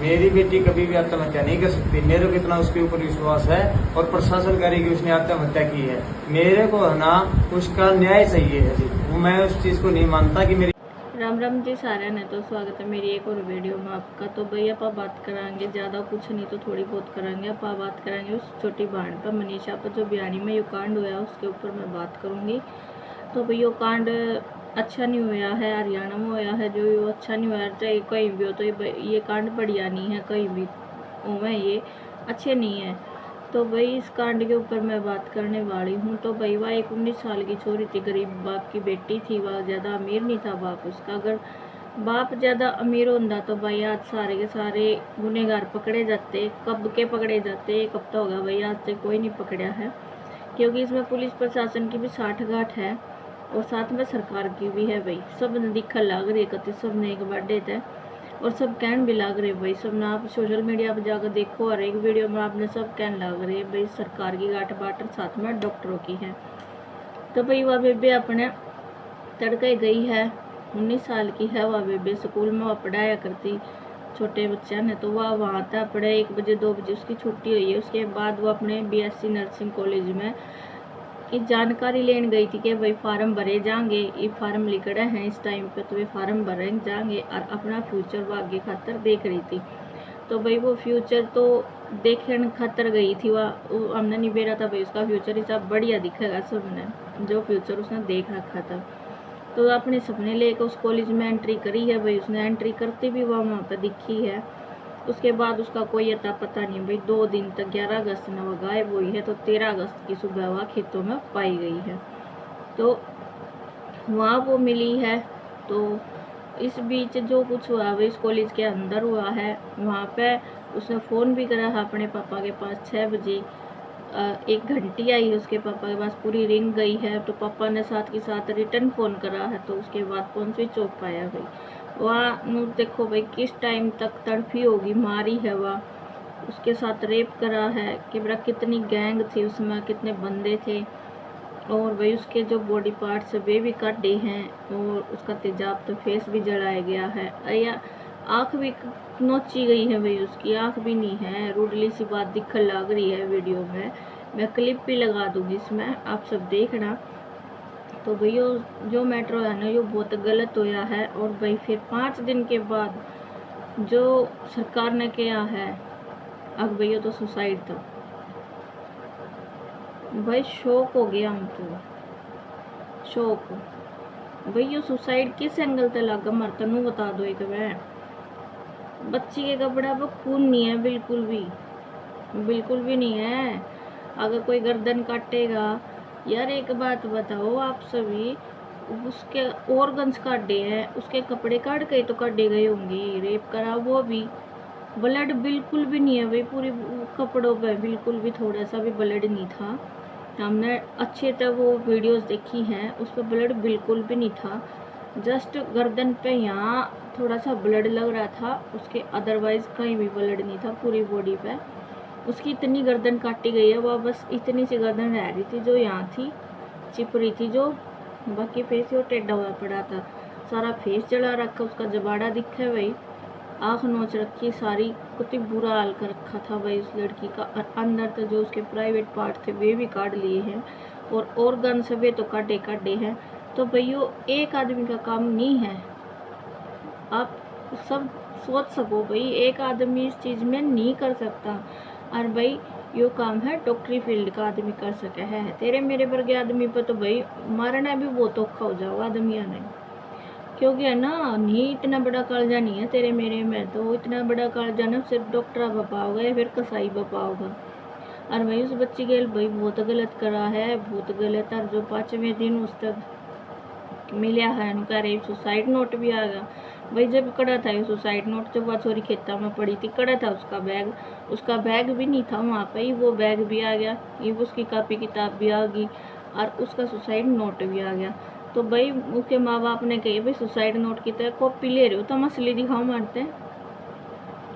मेरी बेटी कभी भी आत्महत्या नहीं कर सकती। मेरे को इतना उसके ऊपर विश्वास है और प्रशासन कह रही कि उसने आत्महत्या की है। मेरे को है ना उसका न्याय चाहिए है जी। मैं उस चीज को नहीं मानता कि मेरी। राम राम जी सारे ने। तो स्वागत है मेरी एक और वीडियो में आपका। तो भैया आप बात कराएंगे, ज़्यादा कुछ नहीं तो थोड़ी बहुत कराएंगे। आप बात कराएंगे उस छोटी बहन पर, मनीषा पर, जो बयानी में ये कांड हुआ उसके ऊपर मैं बात करूँगी। तो भैया ये कांड अच्छा नहीं हुआ है, हरियाणा में हुआ है जो ये अच्छा नहीं हुआ, चाहे कहीं भी हो। तो ये कांड बढ़िया नहीं है, कहीं भी हुए ये अच्छे नहीं है। तो भाई इस कांड के ऊपर मैं बात करने वाली हूँ। तो भाई वह एक 19 साल की छोरी थी, गरीब बाप की बेटी थी। वह ज़्यादा अमीर नहीं था बाप उसका। अगर बाप ज़्यादा अमीर होता तो भाई आज सारे के सारे गुनहगार पकड़े जाते। कब के पकड़े जाते, एक हफ्ता होगा भाई, आज तक कोई नहीं पकड़ा है। क्योंकि इसमें पुलिस प्रशासन की भी साठ गांठ है और साथ में सरकार की भी है भाई। सब ने दिखा लाग रही कति, सब ने एक बर्थडे थे और सब कहन भी लाग रहे भाई। सब ना आप सोशल मीडिया पर जाकर देखो, और एक वीडियो में आपने सब कहन लाग रहे भाई सरकार की गांठ बाटर साथ में डॉक्टरों की है। तो भाई वह बेबे अपने तड़के गई है, 19 साल की है वह बेबे। स्कूल में वह पढ़ाया करती छोटे बच्चा ने। तो वह वहाँ था पढ़े, 1 बजे 2 बजे उसकी छुट्टी हुई है। उसके बाद वो अपने BSc नर्सिंग कॉलेज में की जानकारी लेने गई थी कि भाई फार्म भरे जाएंगे, ये फार्म लिखड़े हैं इस टाइम पे, तो वे फार्म भरे जाएंगे और अपना फ्यूचर वो आगे खातर देख रही थी। तो भाई वो फ्यूचर तो देखने खातर गई थी। वह हमने नहीं बेरा था भाई उसका फ्यूचर हिसाब बढ़िया दिखेगा सबने, जो फ्यूचर उसने देख रखा था। तो अपने सपने लेकर उस कॉलेज में एंट्री करी है भाई। उसने एंट्री करते भी वह वहाँ पर दिखी है। उसके बाद उसका कोई अता पता नहीं भाई। 2 दिन तक 11 अगस्त में वह गायब हुई है। तो 13 अगस्त की सुबह वह खेतों में पाई गई है। तो वहाँ वो मिली है। तो इस बीच जो कुछ हुआ वो इस कॉलेज के अंदर हुआ है। वहाँ पे उसने फ़ोन भी करा है अपने पापा के पास 6 बजे। एक घंटी आई है उसके पापा के पास, पूरी रिंग गई है। तो पापा ने साथ के साथ रिटर्न फ़ोन करा है। तो उसके बाद फ़ोन स्विच ऑफ पाया भाई। वह देखो भाई किस टाइम तक तड़फी होगी, मारी है वह, उसके साथ रेप करा है कि बड़ा कितनी गैंग थी उसमें, कितने बंदे थे। और भाई उसके जो बॉडी पार्ट्स वे भी काटे हैं और उसका तेजाब तो फेस भी जलाया गया है। या आँख भी नोची गई है भाई, उसकी आँख भी नहीं है। रूडली सी बात दिखने लग रही है वीडियो में। मैं क्लिप भी लगा दूंगी इसमें, आप सब देखना। तो भैया जो मैटर है ना ये बहुत गलत होया है। और भाई फिर 5 दिन के बाद जो सरकार ने किया है, अब भैया तो सुसाइड था भाई। शौक हो गया हम तो, शौक। भैया सुसाइड किस एंगल ते लगा मर, तनु बता दो एक बार। बच्ची के कपड़ा पर खून नहीं है, बिल्कुल भी, बिल्कुल भी नहीं है। अगर कोई गर्दन काटेगा, यार एक बात बताओ आप सभी, उसके ऑर्गन्स काटे हैं, उसके कपड़े काट के तो काटे गए होंगे। रेप करा वो भी, ब्लड बिल्कुल भी नहीं है भाई। पूरी कपड़ों पे बिल्कुल भी थोड़ा सा भी ब्लड नहीं था। हमने अच्छे तरह वो वीडियोस देखी हैं, उस पर ब्लड बिल्कुल भी नहीं था। जस्ट गर्दन पे यहाँ थोड़ा सा ब्लड लग रहा था, उसके अदरवाइज कहीं भी ब्लड नहीं था पूरी बॉडी पे। उसकी इतनी गर्दन काटी गई है, वह बस इतनी सी गर्दन रह रही थी जो यहाँ थी, चिप रही थी जो, बाकी फेस वो टेढ़ा हुआ पड़ा था। सारा फेस जला रखा, उसका जबाड़ा दिखे भाई, आँख नोच रखी सारी, कितनी बुरा हाल कर रखा था भाई उस लड़की का। और अंदर तो जो उसके प्राइवेट पार्ट थे वे भी काट लिए हैं और ऑर्गन से वे तो काटे काटे हैं। तो भैया एक आदमी का काम नहीं है, आप सब सोच सको भाई, एक आदमी इस चीज़ में नहीं कर सकता। और भाई यो काम है डॉक्टरी फील्ड का आदमी कर सके है। तेरे मेरे वर्गे आदमी पर तो भाई मारना भी बहुत औखा हो जाओ आदमियों ने। क्योंकि है ना, नहीं इतना बड़ा कालजा नहीं है तेरे मेरे में। तो इतना बड़ा कालजा ना सिर्फ डॉक्टर बपा होगा या फिर कसाई बपा होगा। और भाई उस बच्ची के भाई बहुत गलत करा है, बहुत गलत। और जो 5वें दिन उस तक मिला है उनका रेप, सुसाइड नोट भी आ गया भाई। जब कड़ा था ये सुसाइड नोट, जब वह छोरी खेता में पड़ी थी, कड़ा था उसका बैग भी नहीं था वहाँ पे ही, वो बैग भी आ गया, ये उसकी कापी किताब भी आ गई और उसका सुसाइड नोट भी आ गया। तो भाई उसके माँ बाप ने कही भाई सुसाइड नोट की तरह कॉपी ले रहे हो तो हम असली दिखाओ, मारते हैं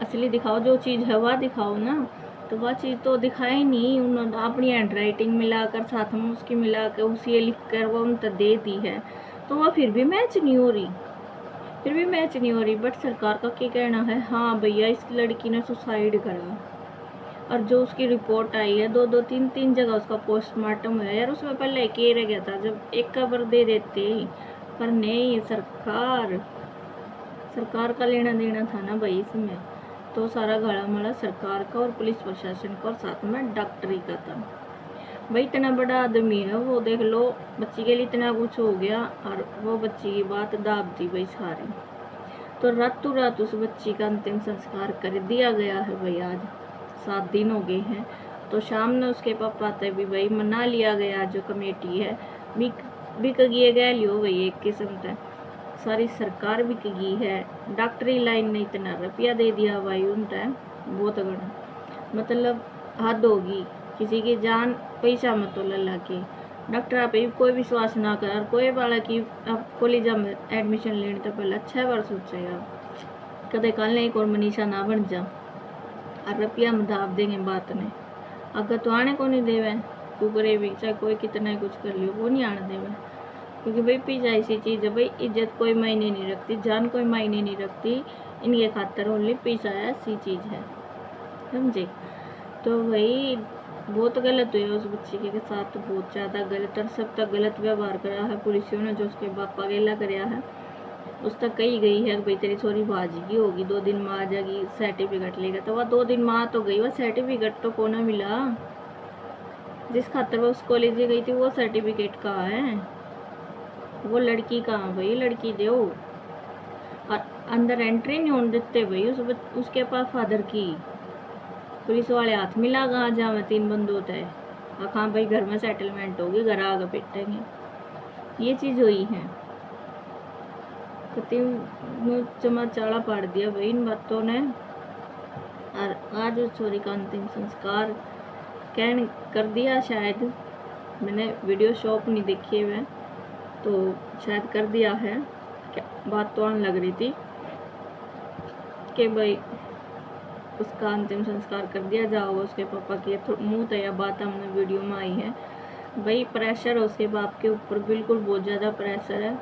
असली दिखाओ, जो चीज़ है वह दिखाओ ना। तो वह चीज़ तो दिखाई नहीं, उन्होंने अपनी हैंड राइटिंग मिलाकर साथ में उसकी मिलाकर उसी लिख कर वो उन तक दे दी है। तो वह फिर भी मैच नहीं हो रही। फिर भी मैच नहीं हो रही। बट सरकार का क्या कहना है, हाँ भैया इस लड़की ने सुसाइड करा, और जो उसकी रिपोर्ट आई है 2-2 3-3 जगह उसका पोस्टमार्टम हुआ यार, उसमें पहले एक ही रह गया था, जब एक खबर दे देते। पर नहीं, सरकार का लेना देना था ना भाई इसमें, तो सारा घड़ा मड़ा सरकार का और पुलिस प्रशासन का और साथ में डॉक्टरी का था। भाई इतना बड़ा आदमी है वो, देख लो बच्ची के लिए इतना कुछ हो गया, और वो बच्ची की बात दाब दी भाई सारी। तो रातों रात उस बच्ची का अंतिम संस्कार कर दिया गया है भाई। आज 7 दिन हो गए हैं। तो शाम में उसके पापा आते भी भाई मना लिया गया, जो कमेटी है बिक गए गए लियो भाई, एक किस्म का सारी सरकार बिक गई है। डॉक्टरी लाइन ने इतना रुपया दे दिया भाई उनका, बहुत बड़ा मतलब हद होगी। किसी की जान पैसा मत तो ला के डॉक्टर पे कोई विश्वास ना कर, कोई वाला कि आप कॉलेज में एडमिशन लेने तो पहले अच्छा बार सोचेगा, कदे कल नहीं और मनीषा ना बन जा, और रुपया में दाब देंगे बात ने। अगर तो आने को नहीं देवे तू करे भी, चाहे कोई कितना ही कुछ कर लियो, वो नहीं आने देवे। क्योंकि भाई पीछा ऐसी चीज़ है भाई, इज्जत कोई मायने नहीं रखती, जान कोई मायने नहीं रखती, इनके खातर ओनली पीछा ऐसी चीज़ है, समझे। तो भाई बहुत गलत हुआ उस बच्चे के साथ, बहुत ज़्यादा गलत, और सब तक गलत व्यवहार करा है पुलिसियों ने, जो उसके पापा गेला कराया है। उस तक कही गई है भाई तेरी छोरी भाजी की होगी, 2 दिन माँ आ जाएगी, सर्टिफिकेट लेगा। तो वह 2 दिन माँ तो गई, वह सर्टिफिकेट तो को ना मिला, जिस खातर वह उस कॉलेज में गई थी वो सर्टिफिकेट कहाँ है, वो लड़की कहाँ भाई, लड़की दो। और अंदर एंट्री नहीं होने देते भाई उसके पास फादर की, पुलिस वाले हाथ मिला कहाँ जहाँ में 3 बंद होता है, और हाँ भाई घर में सेटलमेंट होगी, घर आगे बैठेंगे, ये चीज़ हुई है। कति चमा चाड़ा पाड़ दिया भाई इन बातों ने। और आज उस छोरी का अंतिम संस्कार कैन कर दिया शायद, मैंने वीडियो शॉप नहीं देखी हुए, तो शायद कर दिया है। क्या बात तो आने लग रही थी कि भाई उसका अंतिम संस्कार कर दिया जाओगा, उसके पापा की मुँह तो यह बात हमने वीडियो में आई है भाई। प्रेशर है उसके बाप के ऊपर, बिल्कुल बहुत ज़्यादा प्रेशर है,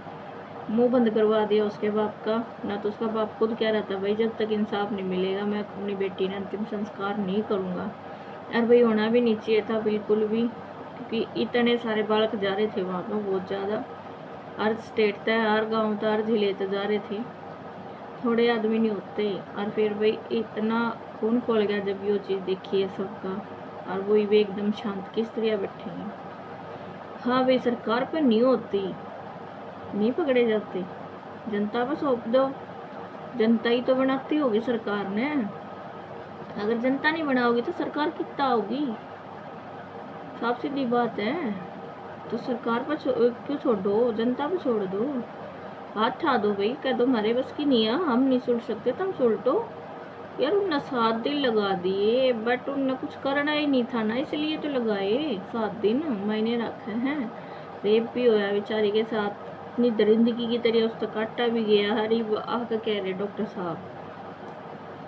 मुंह बंद करवा दिया उसके बाप का। ना तो उसका बाप खुद कह रहा था भाई जब तक इंसाफ नहीं मिलेगा मैं अपनी बेटी ने अंतिम संस्कार नहीं करूँगा, और भाई होना भी नहीं चाहिए था बिल्कुल भी, क्योंकि इतने सारे बालक जा रहे थे वहाँ पर, बहुत ज़्यादा, हर स्टेट तक, हर गाँव तक, हर जिले तक जा रहे थे, थोड़े आदमी नहीं होते। और फिर भाई इतना खून खोल गया जब ये चीज़ देखी है सबका, और वो भी एकदम शांत किस तरह बैठे हैं। हाँ भाई सरकार पर नहीं होती, नहीं पकड़े जाते, जनता पर सौंप दो, जनता ही तो बनाती होगी सरकार ने, अगर जनता नहीं बनाओगी तो सरकार कितना होगी, साफ सीधी बात है। तो सरकार पर क्यों छोड़ो, जनता पर छोड़ दो, हाथ उठा दो भाई, कह दो हमारे बस की नहीं है, हम नहीं सुन सकते, तुम सुलटो यार। उनने 7 दिन लगा दिए, बट उनने कुछ करना ही नहीं था ना, इसलिए तो लगाए 7 दिन महीने रखे हैं। रेप भी होया बेचारी के साथ, इतनी दरिंदगी की तरह उसका काटा भी गया। हरी आकर कह रहे डॉक्टर साहब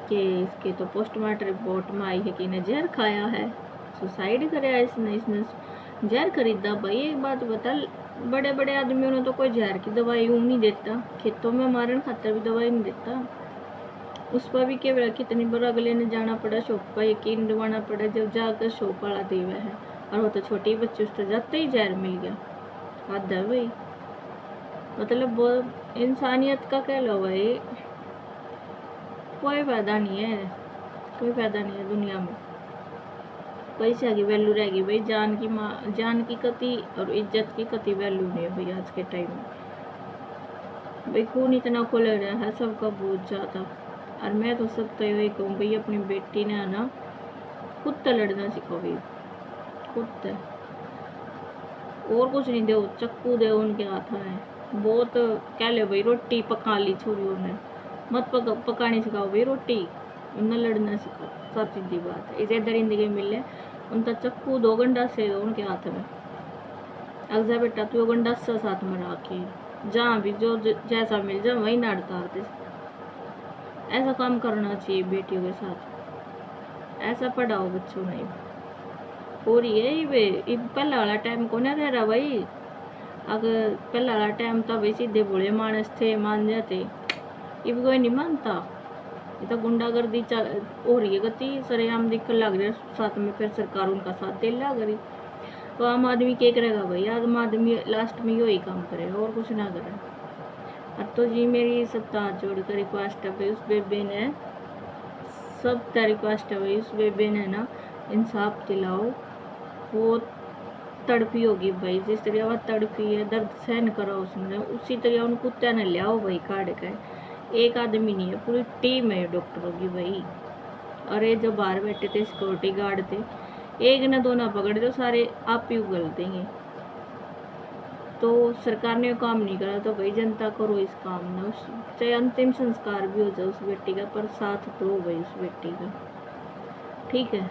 कि इसके तो पोस्टमार्टम रिपोर्ट में आई है कि इन्हें जहर खाया है, सुसाइड कराया इसने जहर खरीदा। भाई एक बात बता, बड़े बड़े आदमियों ने तो कोई जहर की दवाई यूँ नहीं देता, खेतों में मारने खातर भी दवाई नहीं देता। उस पर भी केवल कितनी बार अगले ने जाना पड़ा, शॉप पर यकीन दिवाना पड़ा, जब जाकर शॉप वाला देवा है, और वो तो छोटी बच्ची, उस तो जाते ही जहर मिल गया। हद है भाई, मतलब वो इंसानियत का कह लो भाई, कोई फायदा नहीं है, कोई फायदा नहीं है दुनिया में। पैसा की वैल्यू रहेगी भाई, जान की कति और इज्जत की कति वैल्यू नहीं है भाई आज के टाइम में। भाई खून इतना खुल रहा है सबका बहुत ज़्यादा, और मैं तो सब तो यही कहूँ भाई अपनी बेटी ने ना खुद तो लड़ना सीखो भाई, खुद तो, और कुछ नहीं दो, चक्कू दे उनके हाथ में, बहुत कह लो भाई रोटी पका ली छोरियों ने, मत पकाने सिखाओ भाई रोटी, उन्हें लड़ना सिखाओ, सब सीधी बात है। इसे दरिंदगी मिले उनका चक्कू 2 गंडा से दो उनके हाथ में, अगजा बेटा तू गंडा से साथ में रखे, जहाँ भी जो जैसा मिल जाए वही ना उतारते। ऐसा काम करना चाहिए बेटियों के साथ, ऐसा पढ़ाओ बच्चों ने। और ये पहला वाला टाइम को ना रह रहा भाई, अगर पहला वाला टाइम तो भाई सीधे भोले मानस थे, मान जाते, ये भी कोई नहीं मानता। ये तो गुंडागर्दी चल हो रही है गति सरेआम दिखने लग रही है, साथ में फिर सरकार उनका साथ दे लग रही। तो आम आदमी क्या करेगा भाई, आम आदमी लास्ट में यही काम करेगा और कुछ ना करे। अब तो जी मेरी सब हाथ जोड़ कर रिक्वेस्ट है भाई, उस बेबे ने सब रिक्वेस्ट है भाई, उस बेबे ने ना इंसाफ दिलाओ। वो तड़पी होगी भाई, जिस तरह वह तड़पी है, दर्द सहन करा उसने, उसी तरह उन कुत्ते ने लिया भाई काट के। एक आदमी नहीं है, पूरी टीम है डॉक्टरों की भाई। और ये जो बाहर बैठे थे सिक्योरिटी गार्ड थे, एक ना दो ना पकड़े तो सारे आप ही उगल देंगे। तो सरकार ने काम नहीं करा तो भाई जनता करो इस काम में, उस चाहे अंतिम संस्कार भी हो जाए उस बेटी का, पर साथ दो भाई उस बेटी का, ठीक है।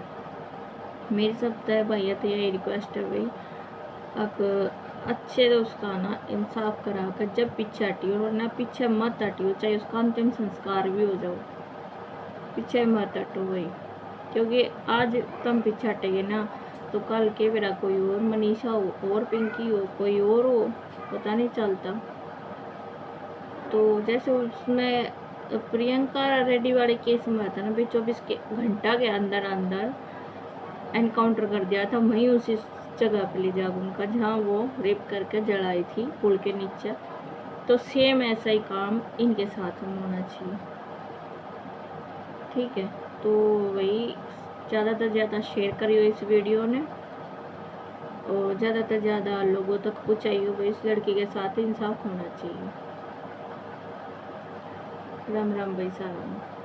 मेरी सब तय भैया तो यही रिक्वेस्ट है भाई, अब अच्छे से उसका ना इंसाफ करा कर जब पीछे हटियो, और ना पीछे मत हटियो, चाहे उसका अंतिम संस्कार भी हो जाओ, पीछे मत हटो भाई। क्योंकि आज तुम पीछे हटेगे ना तो कल के मेरा कोई और मनीषा हो और पिंकी हो, कोई और हो, पता नहीं चलता। तो जैसे उसमें प्रियंका रेड्डी वाले केस में था ना भाई, 24 घंटा के अंदर अंदर एनकाउंटर कर दिया था, वहीं उसी जगह पे ले जाकर उनका जहाँ वो रेप करके जलाई थी पुल के नीचे। तो सेम ऐसा ही काम इनके साथ में होना चाहिए, ठीक है। तो वही ज़्यादा से ज़्यादा शेयर करियो इस वीडियो ने, और ज़्यादा से ज़्यादा लोगों तक पहुँचाइयो भाई, इस लड़की के साथ इंसाफ होना चाहिए। राम राम भाई साहब।